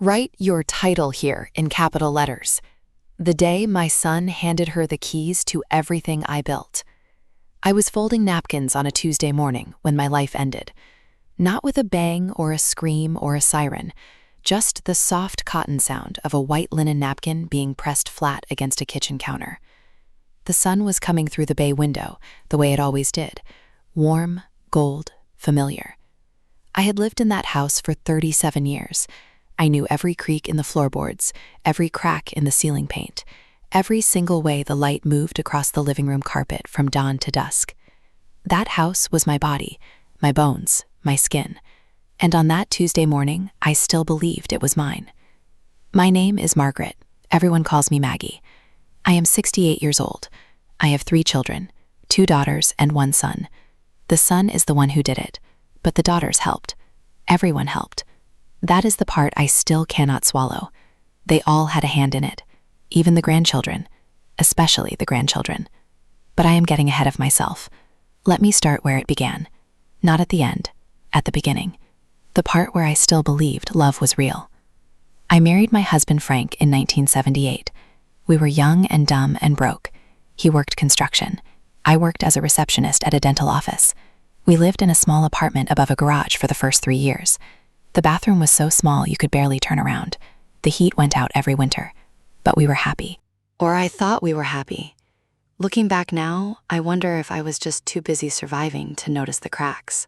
Write your title here in capital letters. The day my son handed her the keys to everything I built. I was folding napkins on a Tuesday morning when my life ended. Not with a bang or a scream or a siren, just the soft cotton sound of a white linen napkin being pressed flat against a kitchen counter. The sun was coming through the bay window, the way it always did. Warm, gold, familiar. I had lived in that house for 37 years. I knew every creak in the floorboards, every crack in the ceiling paint, every single way the light moved across the living room carpet from dawn to dusk. That house was my body, my bones, my skin. And on that Tuesday morning, I still believed it was mine. My name is Margaret. Everyone calls me Maggie. I am 68 years old. I have 3 children, 2 daughters and 1 son. The son is the one who did it, but the daughters helped. Everyone helped. That is the part I still cannot swallow. They all had a hand in it, even the grandchildren, especially the grandchildren. But I am getting ahead of myself. Let me start where it began. Not at the end, at the beginning. The part where I still believed love was real. I married my husband Frank in 1978. We were young and dumb and broke. He worked construction. I worked as a receptionist at a dental office. We lived in a small apartment above a garage for the first 3 years. The bathroom was so small you could barely turn around. The heat went out every winter. But we were happy. Or I thought we were happy. Looking back now, I wonder if I was just too busy surviving to notice the cracks.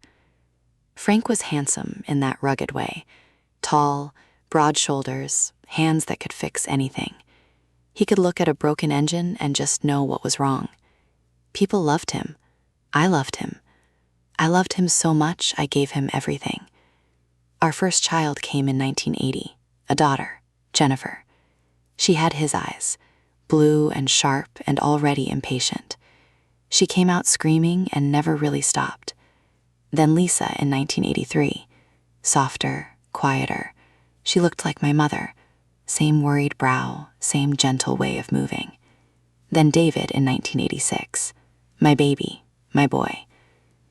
Frank was handsome in that rugged way. Tall, broad shoulders, hands that could fix anything. He could look at a broken engine and just know what was wrong. People loved him. I loved him. I loved him so much I gave him everything. Our first child came in 1980, a daughter, Jennifer. She had his eyes, blue and sharp and already impatient. She came out screaming and never really stopped. Then Lisa in 1983, softer, quieter. She looked like my mother, same worried brow, same gentle way of moving. Then David in 1986, my baby, my boy.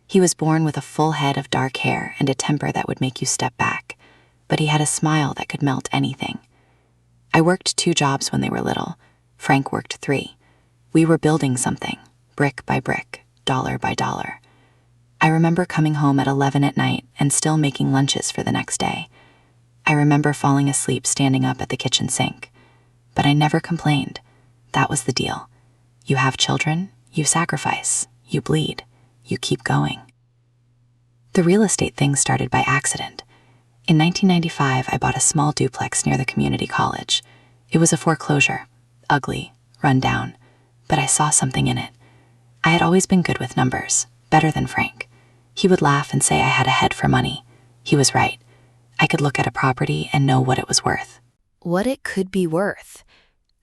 He was born with a full head of dark hair and a temper that would make you step back, but he had a smile that could melt anything. I worked 2 jobs when they were little. Frank worked 3. We were building something, brick by brick, dollar by dollar. I remember coming home at 11 at night and still making lunches for the next day. I remember falling asleep standing up at the kitchen sink. But I never complained. That was the deal. You have children, you sacrifice, you bleed, you keep going. The real estate thing started by accident. In 1995, I bought a small duplex near the community college. It was a foreclosure, ugly, run down, but I saw something in it. I had always been good with numbers, better than Frank. He would laugh and say I had a head for money. He was right. I could look at a property and know what it was worth. What it could be worth.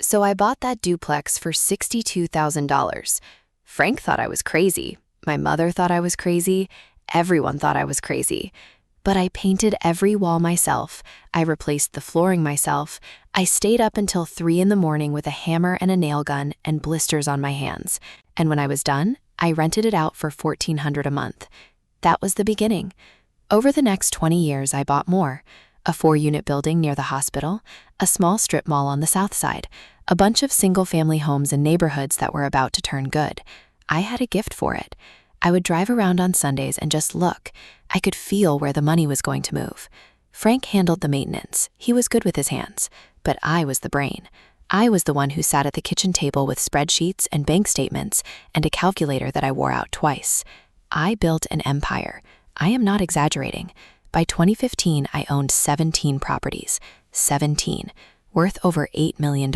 So I bought that duplex for $62,000. Frank thought I was crazy. My mother thought I was crazy. Everyone thought I was crazy. But I painted every wall myself. I replaced the flooring myself. I stayed up until 3 in the morning with a hammer and a nail gun and blisters on my hands. And when I was done, I rented it out for $1,400 a month. That was the beginning. Over the next 20 years, I bought more. A 4-unit building near the hospital, a small strip mall on the south side, a bunch of single-family homes in neighborhoods that were about to turn good. I had a gift for it. I would drive around on Sundays and just look. I could feel where the money was going to move. Frank handled the maintenance. He was good with his hands. But I was the brain. I was the one who sat at the kitchen table with spreadsheets and bank statements and a calculator that I wore out twice. I built an empire. I am not exaggerating. By 2015, I owned 17 properties. 17. Worth over $8 million.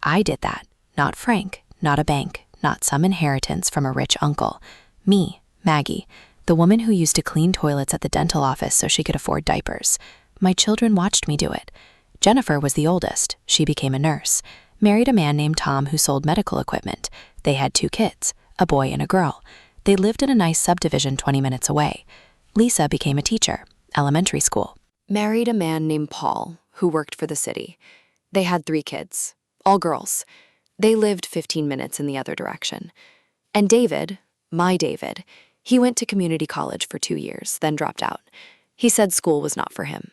I did that. Not Frank. Not a bank. Not some inheritance from a rich uncle. Me, Maggie, the woman who used to clean toilets at the dental office so she could afford diapers. My children watched me do it. Jennifer was the oldest. She became a nurse. Married a man named Tom who sold medical equipment. They had 2 kids, a boy and a girl. They lived in a nice subdivision 20 minutes away. Lisa became a teacher, elementary school. Married a man named Paul who worked for the city. They had 3 kids, all girls. They lived 15 minutes in the other direction. And David, my David, he went to community college for 2 years, then dropped out. He said school was not for him.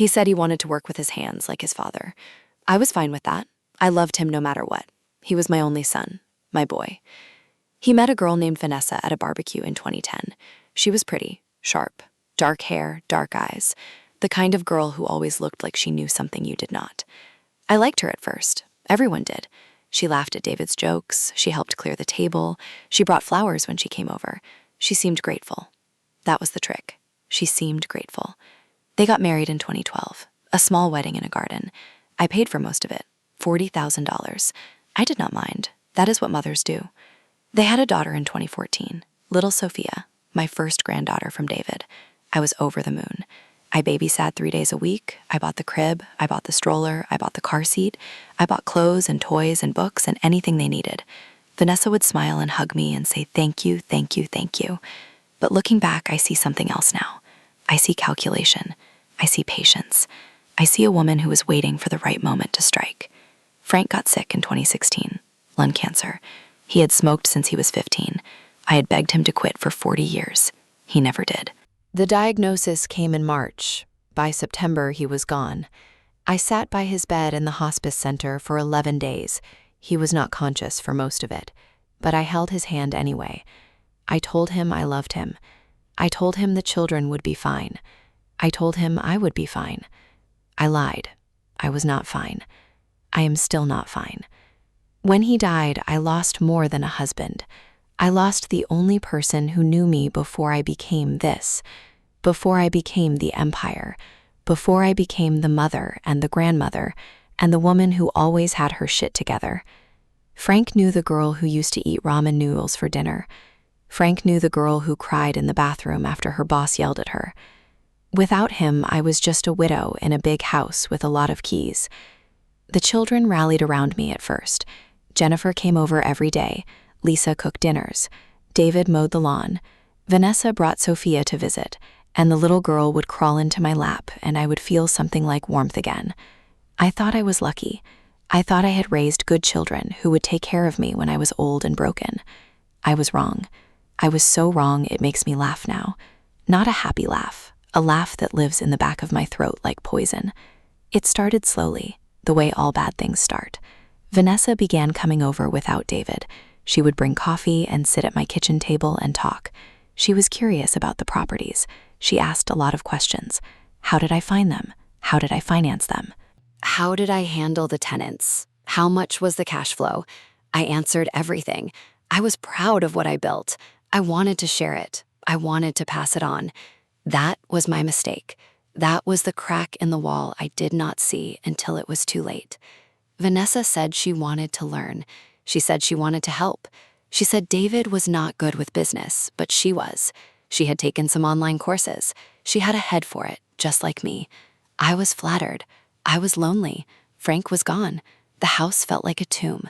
He said he wanted to work with his hands like his father. I was fine with that. I loved him no matter what. He was my only son, my boy. He met a girl named Vanessa at a barbecue in 2010. She was pretty, sharp, dark hair, dark eyes, the kind of girl who always looked like she knew something you did not. I liked her at first. Everyone did. She laughed at David's jokes. She helped clear the table. She brought flowers when she came over. She seemed grateful. That was the trick. She seemed grateful. They got married in 2012, a small wedding in a garden. I paid for most of it, $40,000. I did not mind. That is what mothers do. They had a daughter in 2014, little Sophia, my first granddaughter from David. I was over the moon. I babysat 3 days a week. I bought the crib. I bought the stroller. I bought the car seat. I bought clothes and toys and books and anything they needed. Vanessa would smile and hug me and say, "Thank you, thank you, thank you." But looking back, I see something else now. I see calculation. I see patience. I see a woman who was waiting for the right moment to strike. Frank got sick in 2016, lung cancer. He had smoked since he was 15. I had begged him to quit for 40 years. He never did. The diagnosis came in March. By September, he was gone. I sat by his bed in the hospice center for 11 days. He was not conscious for most of it, but I held his hand anyway. I told him I loved him. I told him the children would be fine. I told him I would be fine. I lied. I was not fine. I am still not fine. When he died, I lost more than a husband. I lost the only person who knew me before I became this, before I became the empire, before I became the mother and the grandmother, and the woman who always had her shit together. Frank knew the girl who used to eat ramen noodles for dinner. Frank knew the girl who cried in the bathroom after her boss yelled at her. Without him, I was just a widow in a big house with a lot of keys. The children rallied around me at first. Jennifer came over every day. Lisa cooked dinners. David mowed the lawn. Vanessa brought Sophia to visit, and the little girl would crawl into my lap, and I would feel something like warmth again. I thought I was lucky. I thought I had raised good children who would take care of me when I was old and broken. I was wrong. I was so wrong it makes me laugh now. Not a happy laugh, a laugh that lives in the back of my throat like poison. It started slowly, the way all bad things start. Vanessa began coming over without David. She would bring coffee and sit at my kitchen table and talk. She was curious about the properties. She asked a lot of questions. How did I find them? How did I finance them? How did I handle the tenants? How much was the cash flow? I answered everything. I was proud of what I built. I wanted to share it. I wanted to pass it on. That was my mistake. That was the crack in the wall I did not see until it was too late. Vanessa said she wanted to learn. She said she wanted to help. She said David was not good with business, but she was. She had taken some online courses. She had a head for it, just like me. I was flattered. I was lonely. Frank was gone. The house felt like a tomb.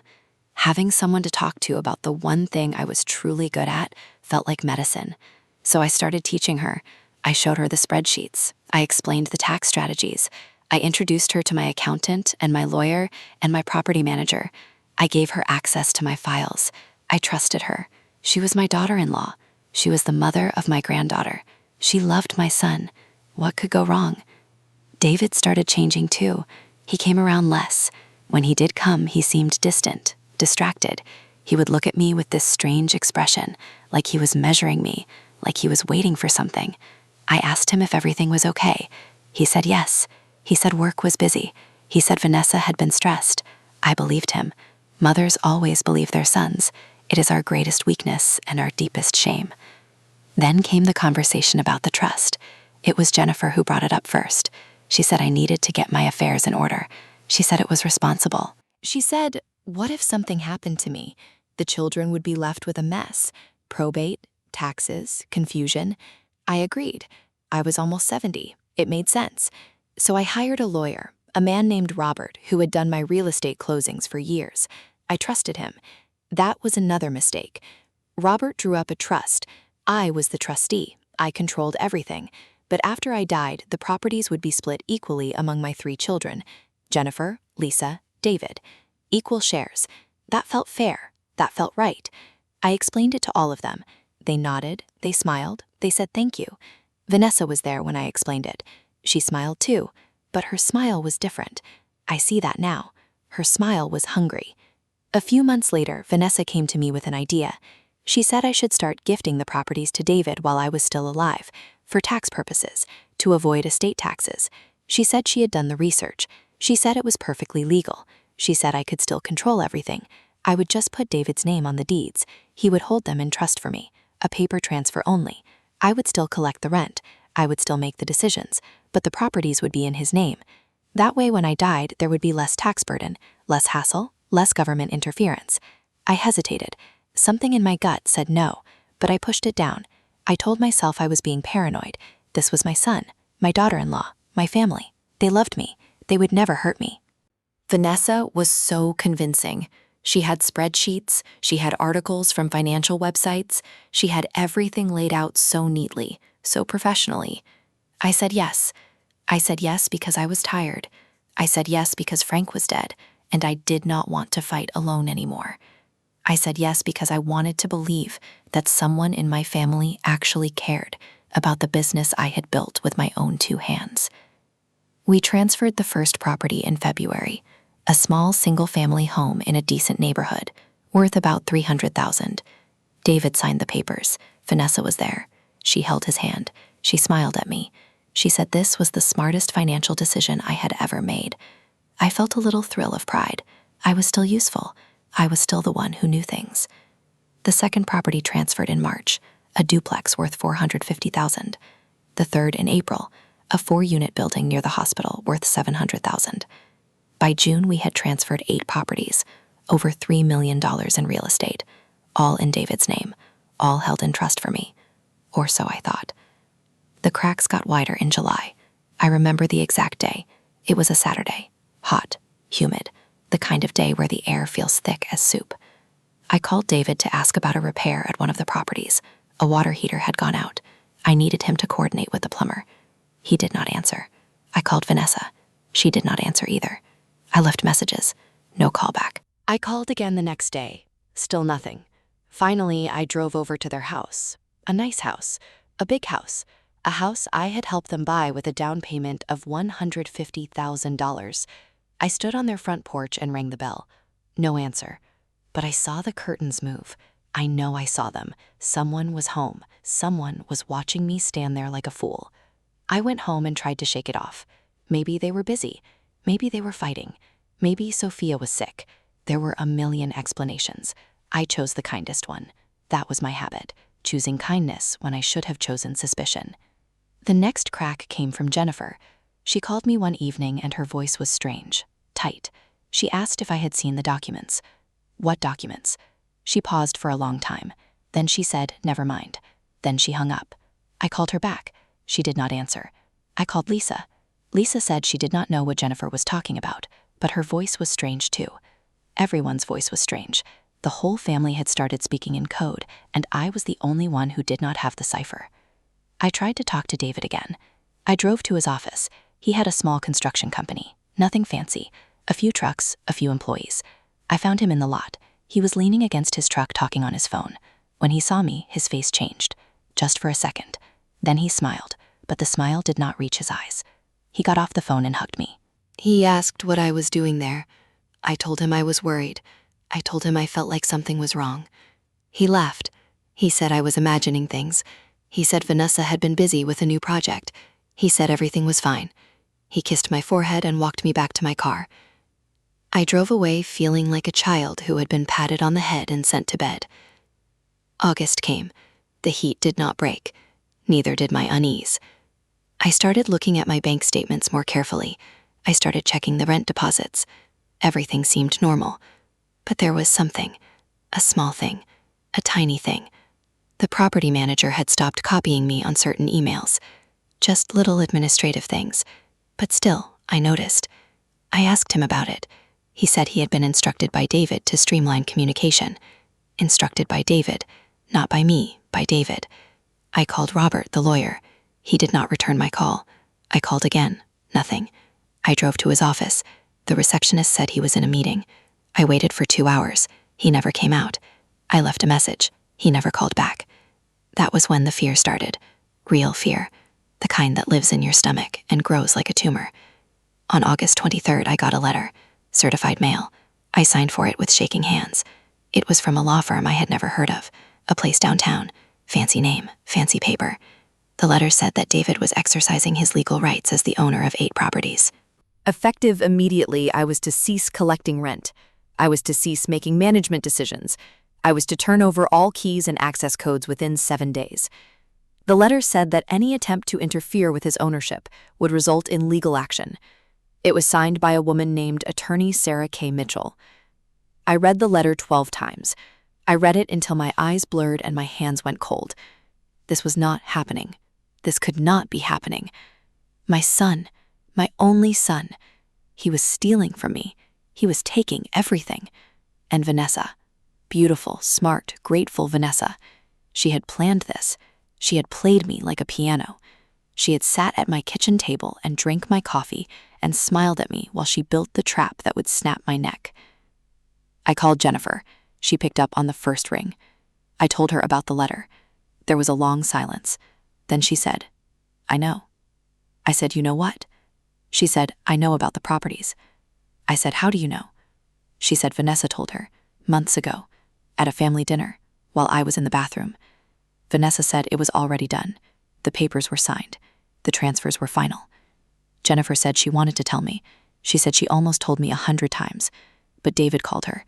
Having someone to talk to about the one thing I was truly good at felt like medicine. So I started teaching her. I showed her the spreadsheets. I explained the tax strategies. I introduced her to my accountant and my lawyer and my property manager. I gave her access to my files. I trusted her. She was my daughter-in-law. She was the mother of my granddaughter. She loved my son. What could go wrong? David started changing too. He came around less. When he did come, he seemed distant, distracted. He would look at me with this strange expression, like he was measuring me, like he was waiting for something. I asked him if everything was okay. He said yes. He said work was busy. He said Vanessa had been stressed. I believed him. Mothers always believe their sons. It is our greatest weakness and our deepest shame. Then came the conversation about the trust. It was Jennifer who brought it up first. She said I needed to get my affairs in order. She said it was responsible. She said, what if something happened to me? The children would be left with a mess. Probate, taxes, confusion. I agreed. I was almost 70. It made sense. So I hired a lawyer, a man named Robert, who had done my real estate closings for years. I trusted him. That was another mistake. Robert drew up a trust. I was the trustee. I controlled everything. But after I died, the properties would be split equally among my 3 children, Jennifer, Lisa, David. Equal shares. That felt fair. That felt right. I explained it to all of them. They nodded, they smiled, they said thank you. Vanessa was there when I explained it. She smiled too. But her smile was different. I see that now. Her smile was hungry. A few months later, Vanessa came to me with an idea. She said I should start gifting the properties to David while I was still alive, for tax purposes, to avoid estate taxes. She said she had done the research. She said it was perfectly legal. She said I could still control everything. I would just put David's name on the deeds. He would hold them in trust for me, a paper transfer only. I would still collect the rent. I would still make the decisions, but the properties would be in his name. That way, when I died, there would be less tax burden, less hassle, less government interference. I hesitated. Something in my gut said no, but I pushed it down. I told myself I was being paranoid. This was my son, my daughter-in-law, my family. They loved me. They would never hurt me. Vanessa was so convincing. She had spreadsheets, she had articles from financial websites, she had everything laid out so neatly, so professionally. I said yes. I said yes because I was tired. I said yes because Frank was dead, and I did not want to fight alone anymore. I said yes because I wanted to believe that someone in my family actually cared about the business I had built with my own 2 hands. We transferred the first property in February, a small single-family home in a decent neighborhood, worth about $300,000. David signed the papers. Vanessa was there. She held his hand. She smiled at me. She said this was the smartest financial decision I had ever made. I felt a little thrill of pride. I was still useful. I was still the one who knew things. The second property transferred in March, a duplex worth $450,000. The third in April, a 4-unit building near the hospital worth $700,000. By June, we had transferred 8 properties, over $3 million in real estate, all in David's name, all held in trust for me. Or so I thought. The cracks got wider in July. I remember the exact day. It was a Saturday, hot, humid, the kind of day where the air feels thick as soup. I called David to ask about a repair at one of the properties. A water heater had gone out. I needed him to coordinate with the plumber. He did not answer. I called Vanessa. She did not answer either. I left messages. No callback. I called again the next day. Still nothing. Finally, I drove over to their house. A nice house. A big house. A house I had helped them buy with a down payment of $150,000. I stood on their front porch and rang the bell. No answer. But I saw the curtains move. I know I saw them. Someone was home. Someone was watching me stand there like a fool. I went home and tried to shake it off. Maybe they were busy. Maybe they were fighting. Maybe Sophia was sick. There were a million explanations. I chose the kindest one. That was my habit, choosing kindness when I should have chosen suspicion. The next crack came from Jennifer. She called me one evening and her voice was strange, tight. She asked if I had seen the documents. What documents? She paused for a long time. Then she said, never mind. Then she hung up. I called her back. She did not answer. I called Lisa. Lisa said she did not know what Jennifer was talking about, but her voice was strange too. Everyone's voice was strange. The whole family had started speaking in code, and I was the only one who did not have the cipher. I tried to talk to David again. I drove to his office. He had a small construction company. Nothing fancy. A few trucks, a few employees. I found him in the lot. He was leaning against his truck talking on his phone. When he saw me, his face changed. Just for a second. Then he smiled, but the smile did not reach his eyes. He got off the phone and hugged me. He asked what I was doing there. I told him I was worried. I told him I felt like something was wrong. He laughed. He said I was imagining things. He said Vanessa had been busy with a new project. He said everything was fine. He kissed my forehead and walked me back to my car. I drove away feeling like a child who had been patted on the head and sent to bed. August came. The heat did not break. Neither did my unease. I started looking at my bank statements more carefully. I started checking the rent deposits. Everything seemed normal. But there was something, a small thing, a tiny thing. The property manager had stopped copying me on certain emails. Just little administrative things. But still, I noticed. I asked him about it. He said he had been instructed by David to streamline communication. Instructed by David, not by me, by David. I called Robert, the lawyer. He did not return my call. I called again. Nothing. I drove to his office. The receptionist said he was in a meeting. I waited for 2 hours. He never came out. I left a message. He never called back. That was when the fear started. Real fear. The kind that lives in your stomach and grows like a tumor. On August 23rd, I got a letter, certified mail. I signed for it with shaking hands. It was from a law firm I had never heard of, a place downtown, fancy name, fancy paper. The letter said that David was exercising his legal rights as the owner of 8 properties. Effective immediately, I was to cease collecting rent. I was to cease making management decisions. I was to turn over all keys and access codes within 7 days. The letter said that any attempt to interfere with his ownership would result in legal action. It was signed by a woman named Attorney Sarah K. Mitchell. I read the letter 12 times. I read it until my eyes blurred and my hands went cold. This was not happening. This could not be happening. My son, my only son, he was stealing from me. He was taking everything. And Vanessa, beautiful, smart, grateful Vanessa. She had planned this. She had played me like a piano. She had sat at my kitchen table and drank my coffee and smiled at me while she built the trap that would snap my neck. I called Jennifer. She picked up on the first ring. I told her about the letter. There was a long silence. Then she said, "I know." I said, "You know what?" She said, "I know about the properties." I said, "How do you know?" She said Vanessa told her, months ago, at a family dinner, while I was in the bathroom. Vanessa said it was already done. The papers were signed. The transfers were final. Jennifer said she wanted to tell me. She said she almost told me 100 times. But David called her.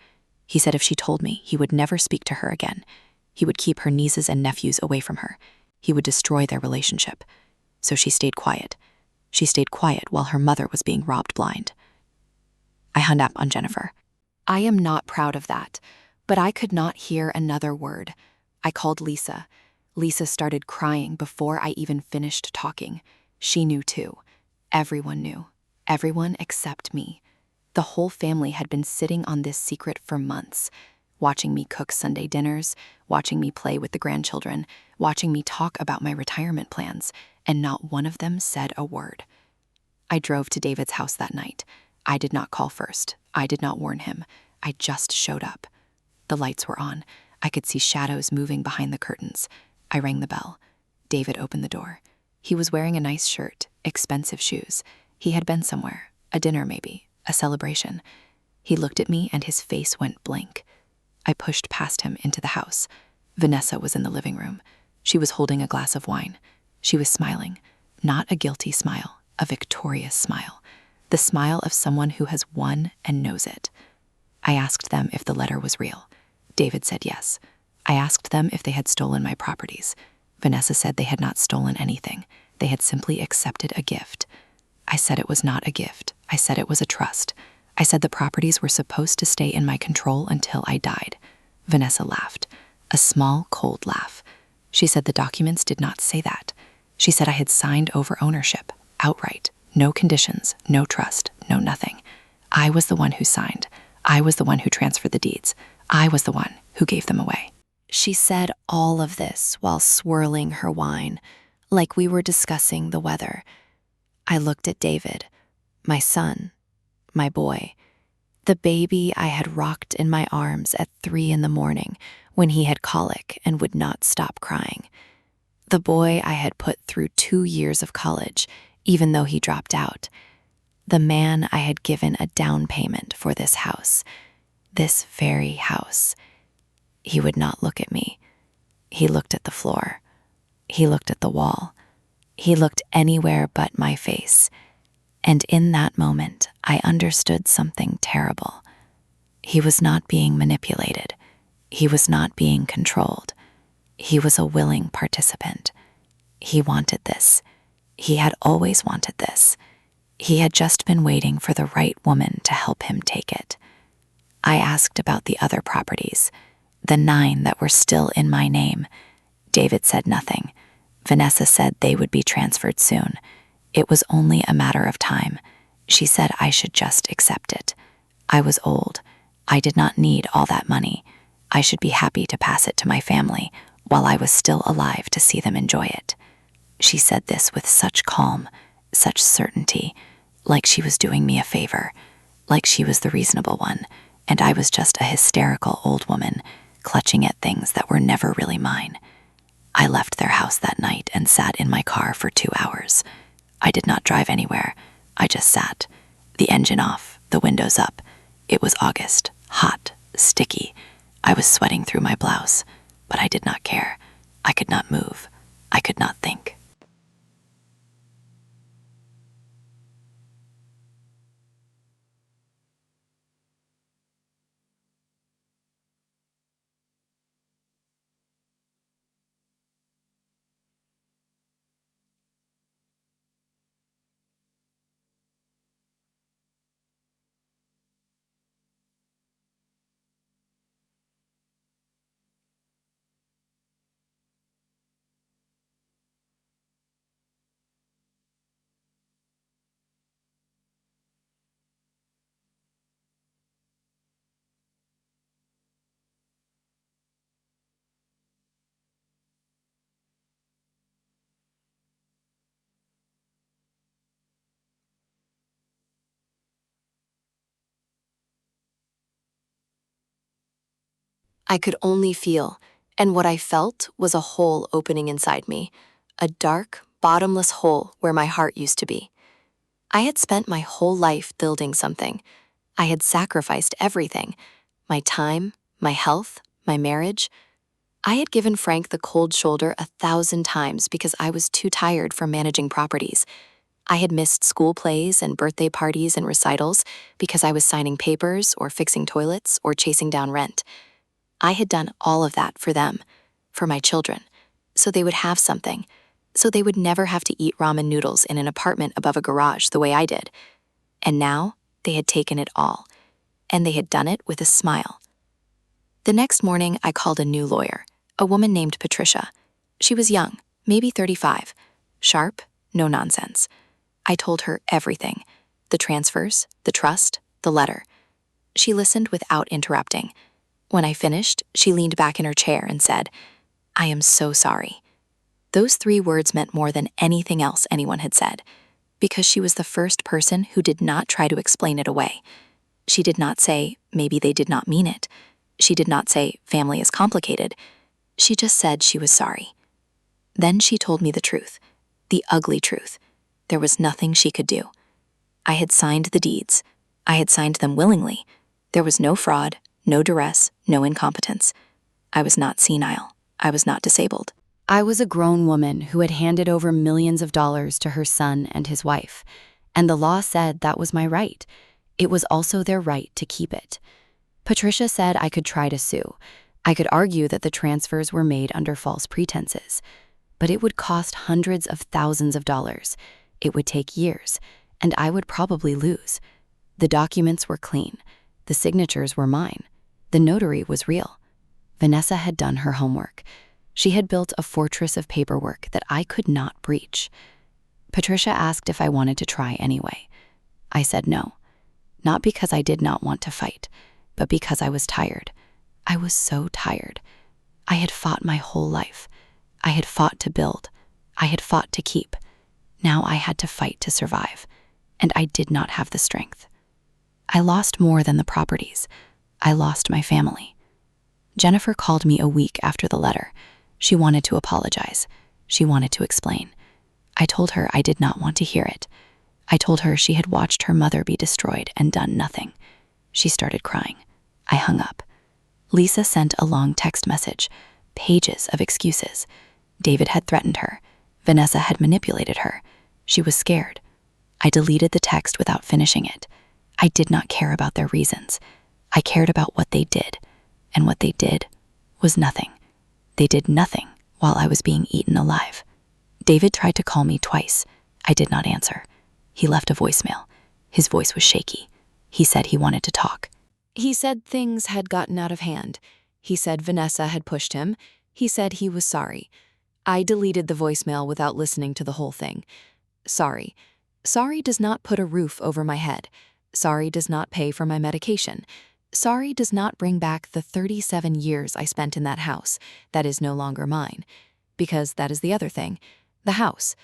He said if she told me, he would never speak to her again. He would keep her nieces and nephews away from her. He would destroy their relationship. So she stayed quiet. She stayed quiet while her mother was being robbed blind. I hung up on Jennifer. I am not proud of that, but I could not hear another word. I called Lisa. Lisa started crying before I even finished talking. She knew too. Everyone knew. Everyone except me. The whole family had been sitting on this secret for months, watching me cook Sunday dinners, watching me play with the grandchildren, watching me talk about my retirement plans, and not one of them said a word. I drove to David's house that night. I did not call first. I did not warn him. I just showed up. The lights were on. I could see shadows moving behind the curtains. I rang the bell. David opened the door. He was wearing a nice shirt, expensive shoes. He had been somewhere, a dinner maybe, a celebration. He looked at me and his face went blank. I pushed past him into the house. Vanessa was in the living room. She was holding a glass of wine. She was smiling, not a guilty smile, a victorious smile, the smile of someone who has won and knows it. I asked them if the letter was real. David said yes. I asked them if they had stolen my properties. Vanessa said they had not stolen anything. They had simply accepted a gift. I said it was not a gift. I said it was a trust. I said the properties were supposed to stay in my control until I died. Vanessa laughed, a small, cold laugh. She said the documents did not say that. She said I had signed over ownership, outright, no conditions, no trust, no nothing. I was the one who signed. I was the one who transferred the deeds. I was the one who gave them away. She said all of this while swirling her wine, like we were discussing the weather. I looked at David, my son, my boy, the baby I had rocked in my arms at 3 a.m. when he had colic and would not stop crying. The boy I had put through 2 years of college, even though he dropped out. The man I had given a down payment for this house, this very house. He would not look at me. He looked at the floor. He looked at the wall. He looked anywhere but my face. And in that moment, I understood something terrible. He was not being manipulated. He was not being controlled. He was a willing participant. He wanted this. He had always wanted this. He had just been waiting for the right woman to help him take it. I asked about the other properties, the 9 that were still in my name. David said nothing. Vanessa said they would be transferred soon. It was only a matter of time. She said I should just accept it. I was old. I did not need all that money. I should be happy to pass it to my family while I was still alive to see them enjoy it. She said this with such calm, such certainty, like she was doing me a favor, like she was the reasonable one, and I was just a hysterical old woman clutching at things that were never really mine. I left their house that night and sat in my car for 2 hours. I did not drive anywhere. I just sat. The engine off, the windows up. It was August, hot, sticky. I was sweating through my blouse, but I did not care. I could not move. I could not think. I could only feel, and what I felt was a hole opening inside me, a dark, bottomless hole where my heart used to be. I had spent my whole life building something. I had sacrificed everything, my time, my health, my marriage. I had given Frank the cold shoulder 1,000 times because I was too tired from managing properties. I had missed school plays and birthday parties and recitals because I was signing papers or fixing toilets or chasing down rent. I had done all of that for them, for my children, so they would have something, so they would never have to eat ramen noodles in an apartment above a garage the way I did. And now they had taken it all, and they had done it with a smile. The next morning, I called a new lawyer, a woman named Patricia. She was young, maybe 35, sharp, no nonsense. I told her everything, the transfers, the trust, the letter. She listened without interrupting. When I finished, she leaned back in her chair and said, "I am so sorry." Those 3 words meant more than anything else anyone had said, because she was the first person who did not try to explain it away. She did not say, maybe they did not mean it. She did not say, family is complicated. She just said she was sorry. Then she told me the truth, the ugly truth. There was nothing she could do. I had signed the deeds. I had signed them willingly. There was no fraud, no duress, no incompetence. I was not senile. I was not disabled. I was a grown woman who had handed over millions of dollars to her son and his wife, and the law said that was my right. It was also their right to keep it. Patricia said I could try to sue. I could argue that the transfers were made under false pretenses, but it would cost hundreds of thousands of dollars. It would take years, and I would probably lose. The documents were clean. The signatures were mine. The notary was real. Vanessa had done her homework. She had built a fortress of paperwork that I could not breach. Patricia asked if I wanted to try anyway. I said no, not because I did not want to fight, but because I was tired. I was so tired. I had fought my whole life. I had fought to build. I had fought to keep. Now I had to fight to survive, and I did not have the strength. I lost more than the properties. I lost my family. Jennifer called me a week after the letter. She wanted to apologize. She wanted to explain. I told her I did not want to hear it. I told her she had watched her mother be destroyed and done nothing. She started crying. I hung up. Lisa sent a long text message, pages of excuses. David had threatened her. Vanessa had manipulated her. She was scared. I deleted the text without finishing it. I did not care about their reasons. I cared about what they did, and what they did was nothing. They did nothing while I was being eaten alive. David tried to call me twice. I did not answer. He left a voicemail. His voice was shaky. He said he wanted to talk. He said things had gotten out of hand. He said Vanessa had pushed him. He said he was sorry. I deleted the voicemail without listening to the whole thing. Sorry. Sorry does not put a roof over my head. Sorry does not pay for my medication. Sorry does not bring back the 37 years I spent in that house that is no longer mine. Because that is the other thing. The house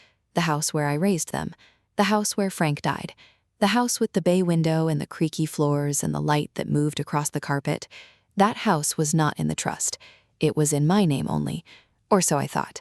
where I raised them, the house where Frank died, the house with the bay window and the creaky floors and the light that moved across the carpet. That house was not in the trust. It was in my name only, or so I thought.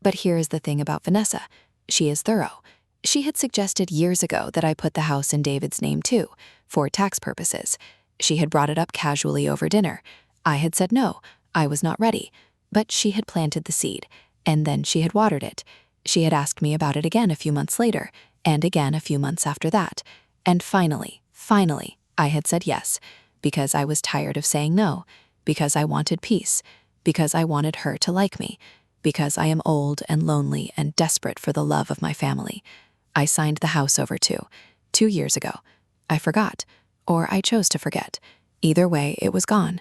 But here is the thing about Vanessa. She is thorough. She had suggested years ago that I put the house in David's name too, for tax purposes. She had brought it up casually over dinner. I had said no, I was not ready. But she had planted the seed, and then she had watered it. She had asked me about it again a few months later, and again a few months after that. And finally, I had said yes, because I was tired of saying no, because I wanted peace, because I wanted her to like me, because I am old and lonely and desperate for the love of my family. I signed the house over to 2 years ago. I forgot, or I chose to forget. Either way, it was gone.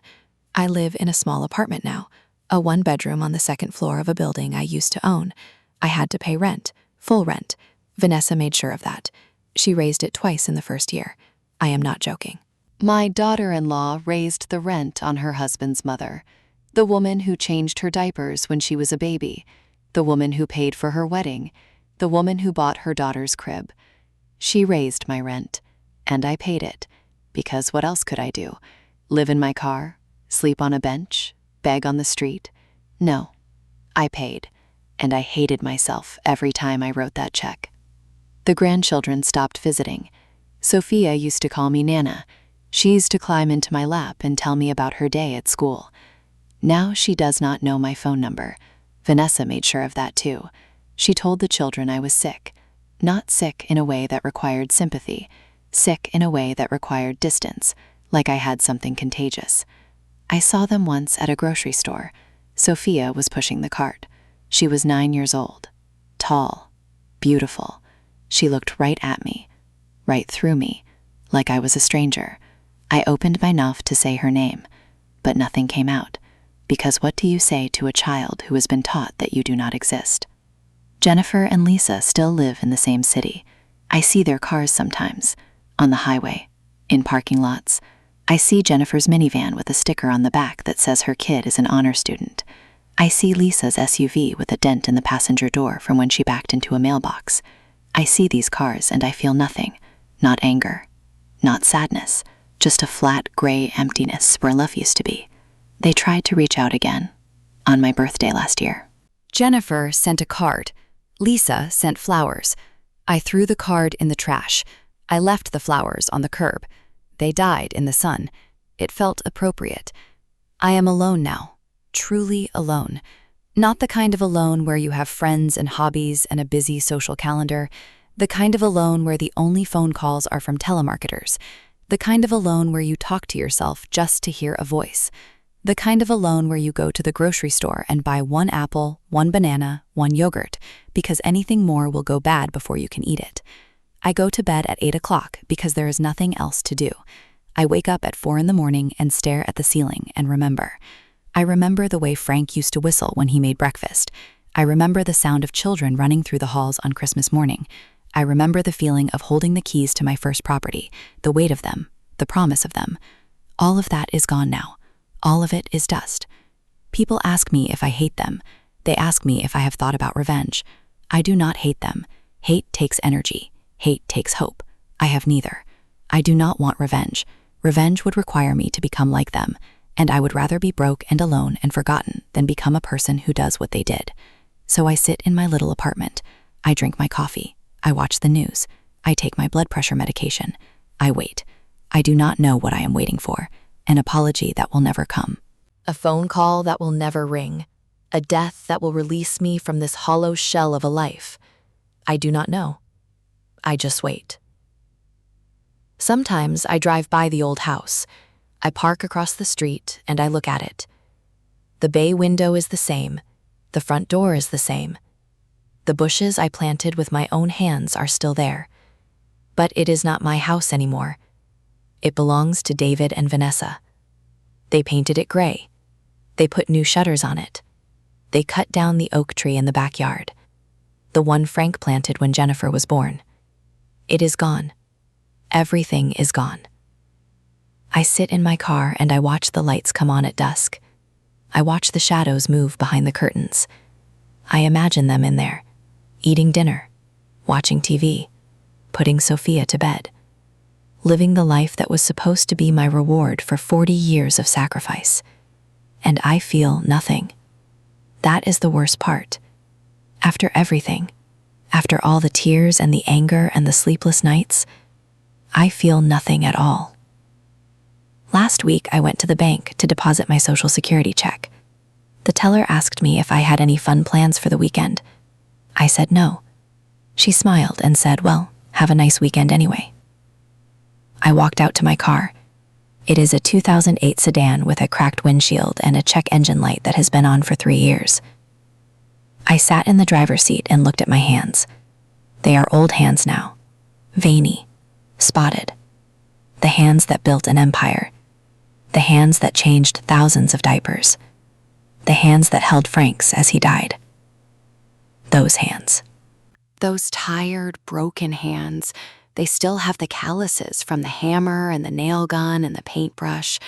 I live in a small apartment now, a 1-bedroom on the 2nd floor of a building I used to own. I had to pay rent, full rent. Vanessa made sure of that. She raised it twice in the first year. I am not joking. My daughter-in-law raised the rent on her husband's mother, the woman who changed her diapers when she was a baby, the woman who paid for her wedding, the woman who bought her daughter's crib. She raised my rent, and I paid it, because what else could I do? Live in my car? Sleep on a bench? Beg on the street? No, I paid, and I hated myself every time I wrote that check. The grandchildren stopped visiting. Sophia used to call me Nana. She used to climb into my lap and tell me about her day at school. Now she does not know my phone number. Vanessa made sure of that too. She told the children I was sick. Not sick in a way that required sympathy, sick in a way that required distance, like I had something contagious. I saw them once at a grocery store. Sophia was pushing the cart. She was 9 years old, tall, beautiful. She looked right at me, right through me, like I was a stranger. I opened my mouth to say her name, but nothing came out, because what do you say to a child who has been taught that you do not exist? Jennifer and Lisa still live in the same city. I see their cars sometimes, on the highway, in parking lots. I see Jennifer's minivan with a sticker on the back that says her kid is an honor student. I see Lisa's SUV with a dent in the passenger door from when she backed into a mailbox. I see these cars and I feel nothing, not anger, not sadness, just a flat gray emptiness where love used to be. They tried to reach out again, on my birthday last year. Jennifer sent a card. Lisa sent flowers. I threw the card in the trash. I left the flowers on the curb. They died in the sun. It felt appropriate. I am alone now, truly alone. Not the kind of alone where you have friends and hobbies and a busy social calendar. The kind of alone where the only phone calls are from telemarketers. The kind of alone where you talk to yourself just to hear a voice. The kind of alone where you go to the grocery store and buy 1 apple, 1 banana, 1 yogurt, because anything more will go bad before you can eat it. I go to bed at 8 o'clock because there is nothing else to do. I wake up at 4 in the morning and stare at the ceiling and remember. I remember the way Frank used to whistle when he made breakfast. I remember the sound of children running through the halls on Christmas morning. I remember the feeling of holding the keys to my first property, the weight of them, the promise of them. All of that is gone now. All of it is dust. People ask me if I hate them. They ask me if I have thought about revenge. I do not hate them. Hate takes energy. Hate takes hope. I have neither. I do not want revenge. Revenge would require me to become like them, and I would rather be broke and alone and forgotten than become a person who does what they did. So I sit in my little apartment. I drink my coffee. I watch the news. I take my blood pressure medication. I wait. I do not know what I am waiting for. An apology that will never come. A phone call that will never ring. A death that will release me from this hollow shell of a life. I do not know. I just wait. Sometimes I drive by the old house. I park across the street and I look at it. The bay window is the same. The front door is the same. The bushes I planted with my own hands are still there. But it is not my house anymore. It belongs to David and Vanessa. They painted it gray. They put new shutters on it. They cut down the oak tree in the backyard, the one Frank planted when Jennifer was born. It is gone. Everything is gone. I sit in my car and I watch the lights come on at dusk. I watch the shadows move behind the curtains. I imagine them in there, eating dinner, watching TV, putting Sophia to bed, living the life that was supposed to be my reward for 40 years of sacrifice. And I feel nothing. That is the worst part. After everything, After all the tears and the anger and the sleepless nights, I feel nothing at all. Last week, I went to the bank to deposit my Social Security check. The teller asked me if I had any fun plans for the weekend. I said no. She smiled and said, "Well, have a nice weekend anyway." I walked out to my car. It is a 2008 sedan with a cracked windshield and a check engine light that has been on for 3 years. I sat in the driver's seat and looked at my hands. They are old hands now, veiny, spotted. The hands that built an empire. The hands that changed thousands of diapers. The hands that held Frank's as he died. Those hands. Those tired, broken hands, they still have the calluses from the hammer and the nail gun and the paintbrush.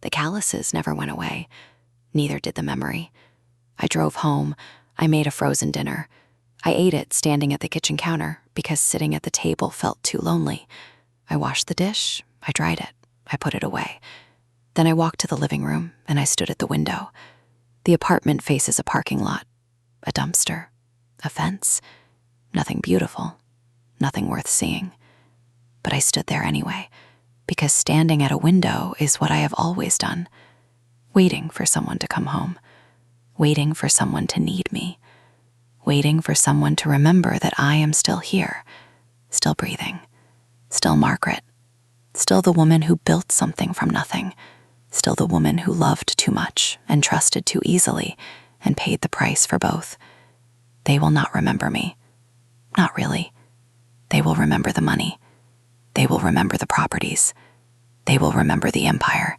The calluses never went away. Neither did the memory. I drove home. I made a frozen dinner. I ate it standing at the kitchen counter because sitting at the table felt too lonely. I washed the dish. I dried it. I put it away. Then I walked to the living room and I stood at the window. The apartment faces a parking lot, a dumpster, a fence. Nothing beautiful, nothing worth seeing. But I stood there anyway, because standing at a window is what I have always done, waiting for someone to come home, waiting for someone to need me, waiting for someone to remember that I am still here, still breathing, still Margaret, still the woman who built something from nothing, still the woman who loved too much and trusted too easily and paid the price for both. They will not remember me. Not really. They will remember the money. They will remember the properties. They will remember the empire.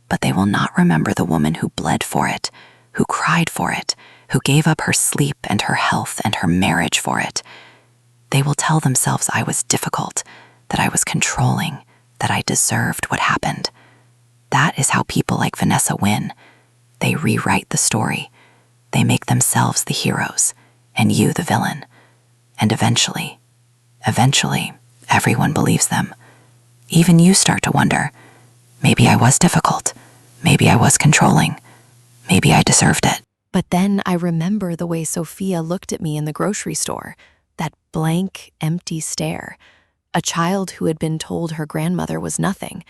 But they will not remember the woman who bled for it, who cried for it, who gave up her sleep and her health and her marriage for it. They will tell themselves I was difficult, that I was controlling, that I deserved what happened. That is how people like Vanessa win. They rewrite the story. They make themselves the heroes, and you the villain. And eventually, everyone believes them. Even you start to wonder, maybe I was difficult. Maybe I was controlling. Maybe I deserved it. But then I remember the way Sophia looked at me in the grocery store, that blank, empty stare. A child who had been told her grandmother was nothing.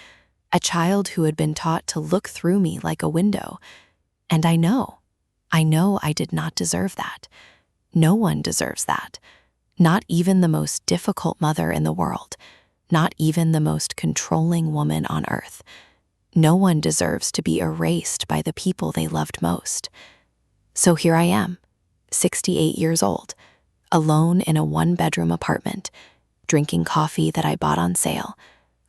A child who had been taught to look through me like a window. And I know I did not deserve that. No one deserves that. Not even the most difficult mother in the world. Not even the most controlling woman on earth. No one deserves to be erased by the people they loved most. So here I am, 68 years old, alone in a one-bedroom apartment, drinking coffee that I bought on sale,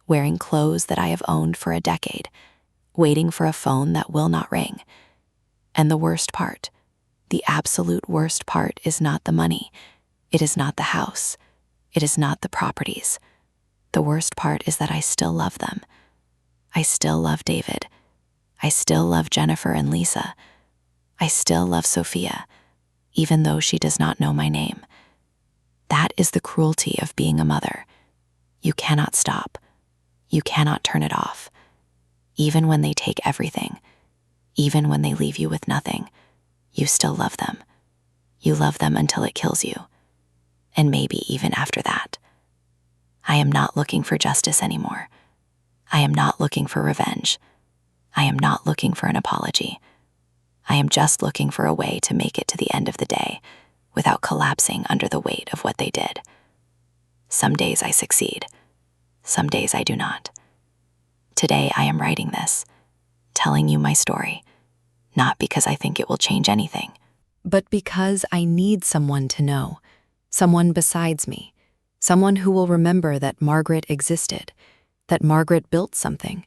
wearing clothes that I have owned for a decade, waiting for a phone that will not ring. And the worst part, the absolute worst part, is not the money. It is not the house. It is not the properties. The worst part is that I still love them. I still love David. I still love Jennifer and Lisa. I still love Sophia, even though she does not know my name. That is the cruelty of being a mother. You cannot stop. You cannot turn it off. Even when they take everything, even when they leave you with nothing, you still love them. You love them until it kills you. And maybe even after that. I am not looking for justice anymore. I am not looking for revenge. I am not looking for an apology. I am just looking for a way to make it to the end of the day without collapsing under the weight of what they did. Some days I succeed. Some days I do not. Today I am writing this, telling you my story, not because I think it will change anything, but because I need someone to know, someone besides me, someone who will remember that Margaret existed, that Margaret built something,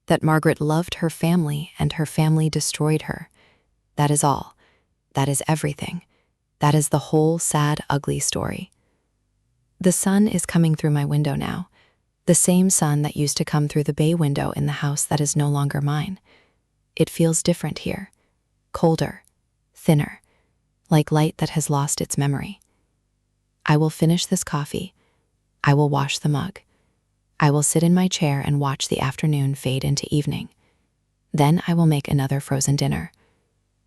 that Margaret loved her family and her family destroyed her. That is all. That is everything. That is the whole sad, ugly story. The sun is coming through my window now, the same sun that used to come through the bay window in the house that is no longer mine. It feels different here, colder, thinner, like light that has lost its memory. I will finish this coffee. I will wash the mug. I will sit in my chair and watch the afternoon fade into evening. Then I will make another frozen dinner.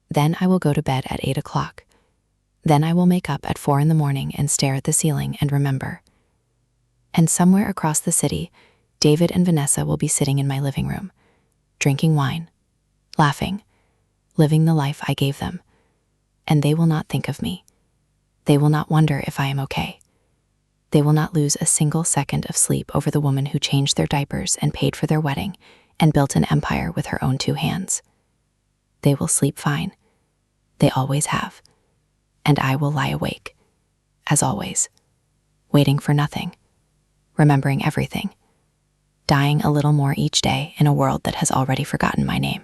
Then I will go to bed at 8 o'clock. Then I will make up at 4 in the morning and stare at the ceiling and remember. And somewhere across the city, David and Vanessa will be sitting in my living room, drinking wine, laughing, living the life I gave them. And they will not think of me. They will not wonder if I am okay. They will not lose a single second of sleep over the woman who changed their diapers and paid for their wedding and built an empire with her own 2 hands. They will sleep fine. They always have. And I will lie awake, as always, waiting for nothing, remembering everything, dying a little more each day in a world that has already forgotten my name.